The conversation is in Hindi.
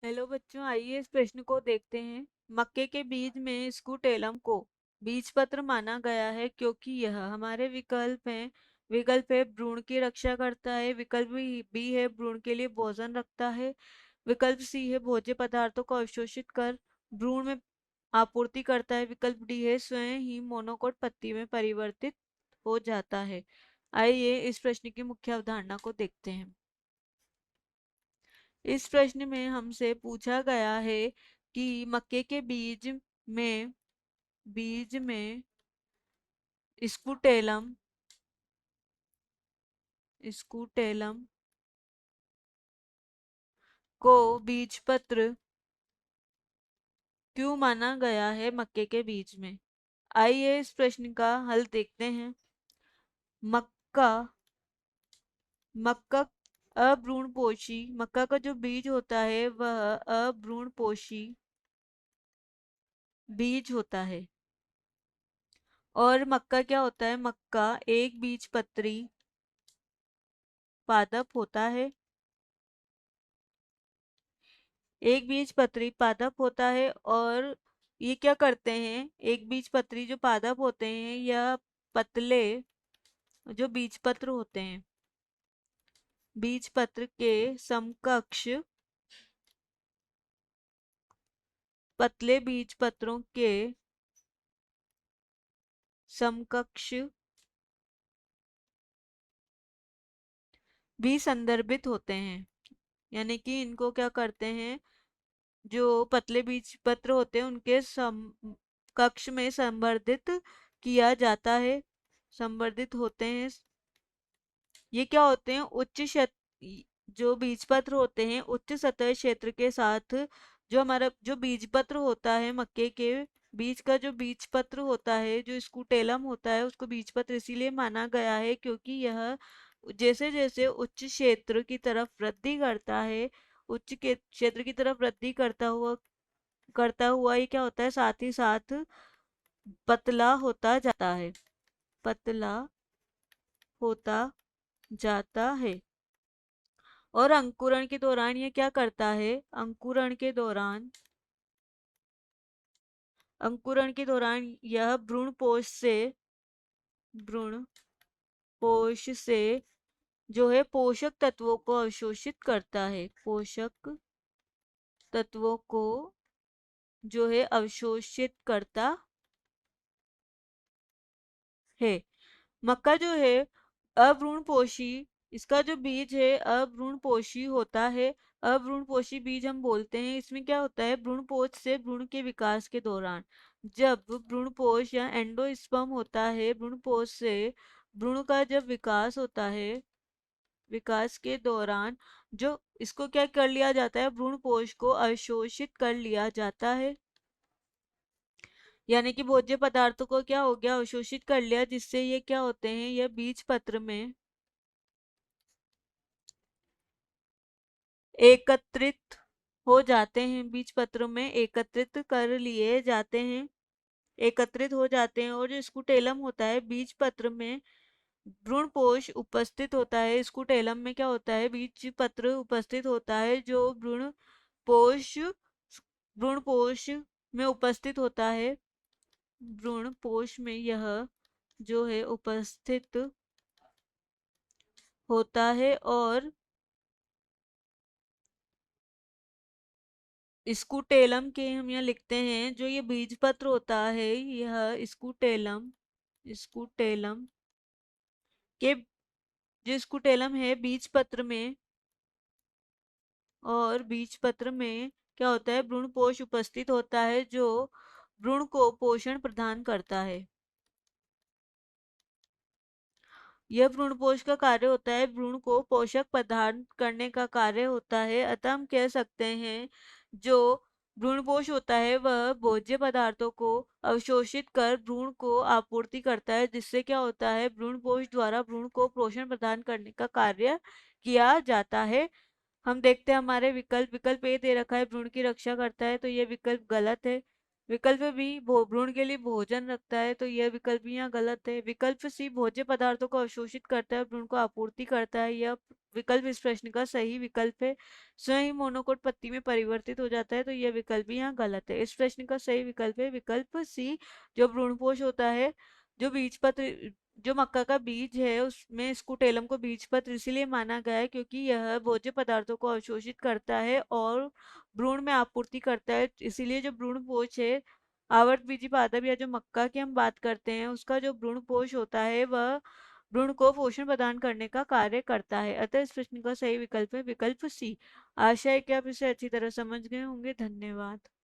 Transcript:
हेलो बच्चों, आइए इस प्रश्न को देखते हैं। मक्के के बीज में स्कूटेलम को बीज पत्र माना गया है क्योंकि यह हमारे विकल्प हैं। विकल्प है भ्रूण की रक्षा करता है, विकल्प बी है भ्रूण के लिए भोजन रखता है, विकल्प सी है भोज्य पदार्थों को अवशोषित कर भ्रूण में आपूर्ति करता है, विकल्प डी है स्वयं ही मोनोकोट पत्ती में परिवर्तित हो जाता है। आइए इस प्रश्न की मुख्य अवधारणा को देखते हैं। इस प्रश्न में हमसे पूछा गया है कि मक्के के बीज में स्कूटेलम स्कूटेलम को बीजपत्र क्यों माना गया है मक्के के बीज में। आइए इस प्रश्न का हल देखते हैं। मक्का मक्का अभ्रूणपोषी मक्का का जो बीज होता है वह अभ्रूणपोषी बीज होता है। और मक्का क्या होता है? मक्का एक बीजपत्री पादप होता है। एक बीजपत्री पादप होता है और ये क्या करते हैं? एक बीजपत्री जो पादप होते हैं या पतले जो बीजपत्र होते हैं, बीजपत्र के समकक्ष पतले बीजपत्रों के समकक्ष भी संदर्भित होते हैं। यानी कि इनको क्या करते हैं, जो पतले बीज पत्र होते हैं उनके कक्ष में संवर्धित किया जाता है, संवर्धित होते हैं। ये क्या होते हैं? जो बीजपत्र होते हैं उच्च सतह क्षेत्र के साथ, जो हमारा जो बीजपत्र होता है मक्के के बीज का जो बीजपत्र होता है, जो स्कूटेलम होता है, उसको बीजपत्र इसीलिए माना गया है क्योंकि यह जैसे जैसे उच्च क्षेत्र की तरफ वृद्धि करता है, उच्च के क्षेत्र की तरफ वृद्धि करता हुआ ये क्या होता है, साथ ही साथ पतला होता जाता है, पतला होता जाता है। और अंकुरण के दौरान ये क्या करता है? अंकुरण के दौरान यह भ्रूण पोष से जो है पोषक तत्वों को अवशोषित करता है, पोषक तत्वों को जो है अवशोषित करता है। मक्का जो है अभ्रूणपोषी, इसका जो बीज है अभ्रूणपोषी होता है। अभ्रूणपोषी बीज हम बोलते हैं, इसमें क्या होता है, भ्रूणपोष से भ्रूण के विकास के दौरान जब भ्रूणपोष या एंडोस्पर्म होता है, भ्रूणपोष से भ्रूण का जब विकास होता है, विकास के दौरान जो इसको क्या कर लिया जाता है, भ्रूणपोष को अवशोषित कर लिया जाता है। यानी कि भोज्य पदार्थों को क्या हो गया, अवशोषित कर लिया, जिससे ये क्या होते हैं, यह बीज पत्र में एकत्रित हो जाते हैं, बीज पत्र में एकत्रित कर लिए जाते हैं, एकत्रित हो जाते हैं। और जो स्कूटेलम होता है बीज पत्र में भ्रूणपोष उपस्थित होता है, स्कूटेलम में क्या होता है, बीज पत्र उपस्थित होता है जो पोष भ्रूणपोष में उपस्थित होता है, भ्रूणपोष में यह जो है उपस्थित होता है। और स्कूटेलम के हम यहाँ लिखते हैं, जो ये बीज पत्र होता है यह स्कूटेलम के जो स्कूटेलम है बीज पत्र में, और बीज पत्र में क्या होता है, भ्रूणपोष उपस्थित होता है जो भ्रूण को पोषण प्रदान करता है। यह भ्रूणपोष का कार्य होता है, भ्रूण को पोषक प्रदान करने का कार्य होता है। अतः हम कह सकते हैं जो भ्रूणपोष होता है वह भोज्य पदार्थों को अवशोषित कर भ्रूण को आपूर्ति करता है, जिससे क्या होता है, भ्रूणपोष द्वारा भ्रूण को पोषण प्रदान करने का कार्य किया जाता है। हम देखते हैं हमारे विकल्प ए दे रखा है भ्रूण की रक्षा करता है, तो यह विकल्प गलत है। विकल्प बी भ्रूण के लिए भोजन रखता है, तो यह विकल्प यहाँ गलत है। विकल्प सी भोज्य पदार्थों को अवशोषित करता है, भ्रूण को आपूर्ति करता है, यह विकल्प इस प्रश्न का सही विकल्प है। स्वयं ही मोनोकोट पत्ती में परिवर्तित हो जाता है, तो यह विकल्प भी यहाँ गलत है। इस प्रश्न का सही विकल्प है विकल्प सी, जो भ्रूणपोष होता है। जो बीज पत्र जो मक्का का बीज है उसमें स्कूटेलम को बीज पत्र इसीलिए माना गया है क्योंकि यह भोज्य पदार्थों को अवशोषित करता है और भ्रूण में आपूर्ति करता है। इसीलिए जो भ्रूणपोष है, आवर्तबीजी पादप या जो मक्का की हम बात करते हैं उसका जो भ्रूणपोष होता है वह भ्रूण को पोषण प्रदान करने का कार्य करता है। अतः इस प्रश्न का सही विकल्प है विकल्प सी। आशा है कि आप इसे अच्छी तरह समझ गए होंगे। धन्यवाद।